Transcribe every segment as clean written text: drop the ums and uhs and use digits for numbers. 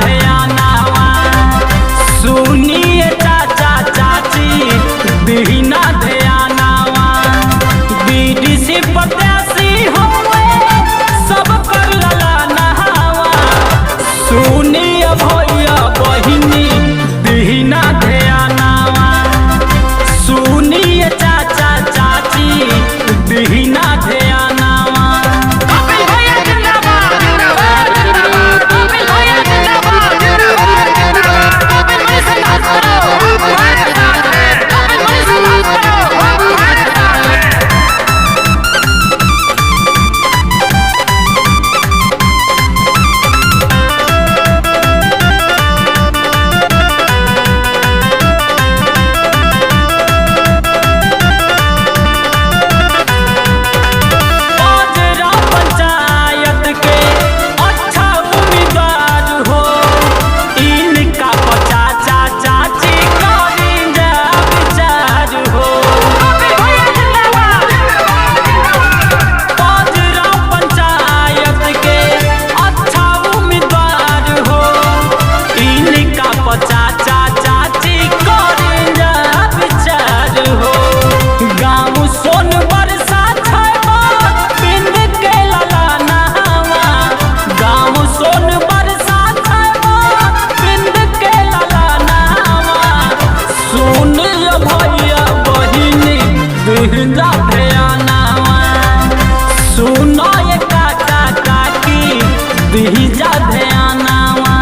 ध्यानावा सुनिए चाचा चाची दीना ध्यानावा बीडीसी प्रत्याशी होवे सब कर लला नहावा सुनिए भैया बहिनी दीना ध्यानावा सुनिए चाचा चाची दीना ध्यानावा कपिल भैया जिंदाबाद जिंदाबाद जिंदाबाद कपिल भैया जिंदाबाद जिंदाबाद जिंदाबाद कपिल भाई से बात करो हम हमारे साथ हैं कपिल भाई से बात करो हम हमारे साथ हैं ओजरा पंचायत के अच्छा उम्मीदवार हो इनका चाचा चाची करी जा विचार हो कपिल भैया जिंदाबाद ओजरा पंचायत के अच्छा उम्मीदवार हो इनका चाचा चाची करी जा विचार हो गाँव सोन बरसा छैबा पिंड के लला नहावा गाँव सोन बरसा छैबा पिंड के लला नहावा सुन भैया बहिनी दीना ध्यानावा सुनो ये काका काकी दीजा ध्यानावा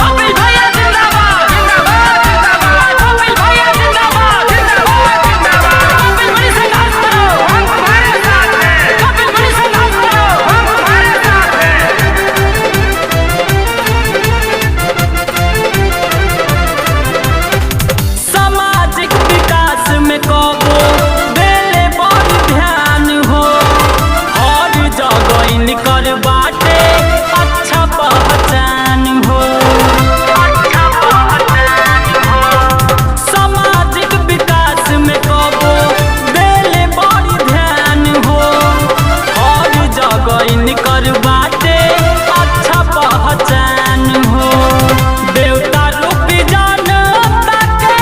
कपिल भैया जिंदाबाद जिंदाबाद जिंदाबाद कपिल भैया जिंदाबाद जिंदाबाद जिंदाबाद कपिल भाई से बात करो हम हमारे साथ हैं कपिल भाई से बात करो हम हमारे साथ हैं सामाजिक विकास में कबो देले बड़ ध्यान हो हर जगह इनकर बाटे अच्छा पहचान हो सामाजिक विकास में कबो देले बड़ ध्यान हो हर जगह इनकर बाटे अच्छा पहचान हो देवता रूपी जनता के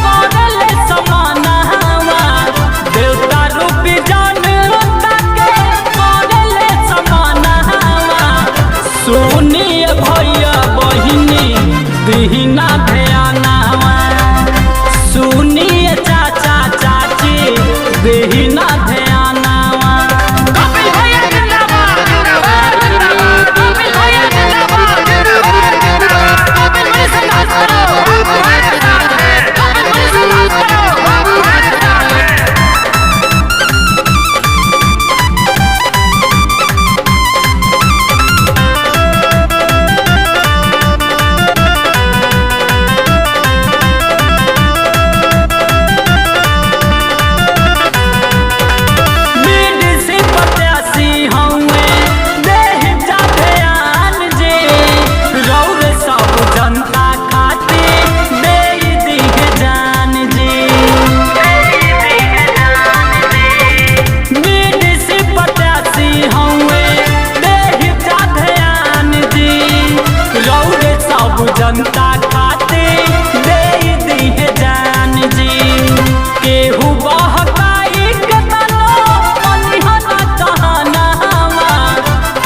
करले समानवा देवता रूपी जनता के करले समानवा सुनिए भैया बहिनी दीना ध्यानावा सुनिए चाचा चाची दीना ध्यानावा कपिल भैया जिंदाबाद जिंदाबाद जिंदाबाद कपिल भैया जिंदाबाद जिंदाबाद जिंदाबाद कपिल भाई से बात करो हम हमारे साथ हैं कपिल भाई से बात करो हम हमारे साथ हैं बीडीसी प्रत्याशी हउए देह जा ध्यान जे रौर सब जनता खातिर दे दिह जान जी बीडीसी प्रत्याशी हउए देह जा ध्यान जी रौर सब जनता खातिर दे दिह जान जी केहू बहकाई के तनो मनिहना कहनावा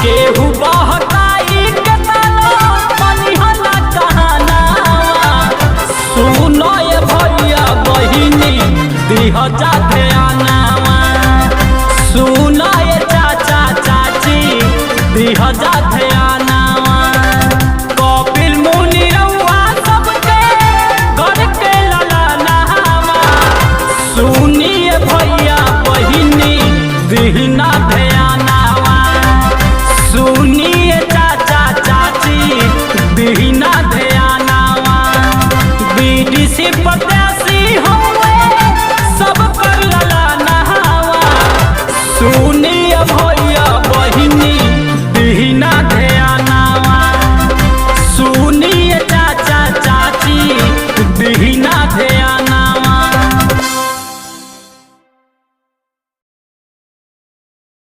केहू बहकाई के तनो मनिहना कहनावा सुनो ये भैया बहिनी दीह जा ध्यानावा सुनो ये चाचा चाची दीह जा ध्यानावा कपिल मुनि रउआ सबके घर के लला नहावा सुनिए भैया बहिनी दीना ध्यानावा सुन